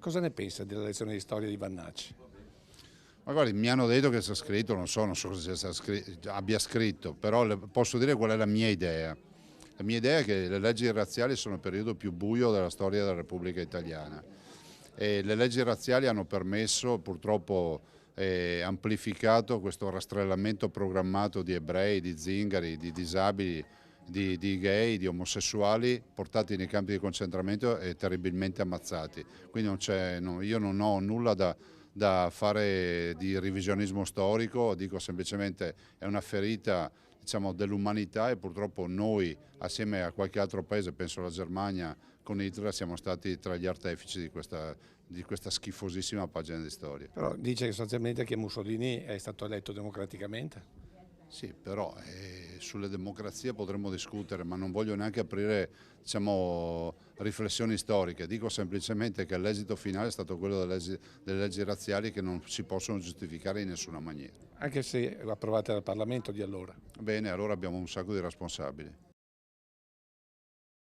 Cosa ne pensa della lezione di storia di Vannacci? Ma guardi, mi hanno detto che sta scritto, non so cosa abbia scritto, però posso dire qual è la mia idea. La mia idea è che le leggi razziali sono il periodo più buio della storia della Repubblica Italiana e le leggi razziali hanno permesso, purtroppo amplificato questo rastrellamento programmato di ebrei, di zingari, di disabili, di gay, di omosessuali portati nei campi di concentramento e terribilmente ammazzati. Quindi io non ho nulla da fare di revisionismo storico, dico semplicemente è una ferita, diciamo, dell'umanità e purtroppo noi assieme a qualche altro paese, penso alla Germania, con Hitler siamo stati tra gli artefici di questa schifosissima pagina di storia. Però dice sostanzialmente che Mussolini è stato eletto democraticamente. Sì, però sulle democrazie potremmo discutere, ma non voglio neanche aprire, diciamo, riflessioni storiche. Dico semplicemente che l'esito finale è stato quello delle leggi razziali che non si possono giustificare in nessuna maniera. Anche se approvate dal Parlamento di allora. Bene, allora abbiamo un sacco di responsabili.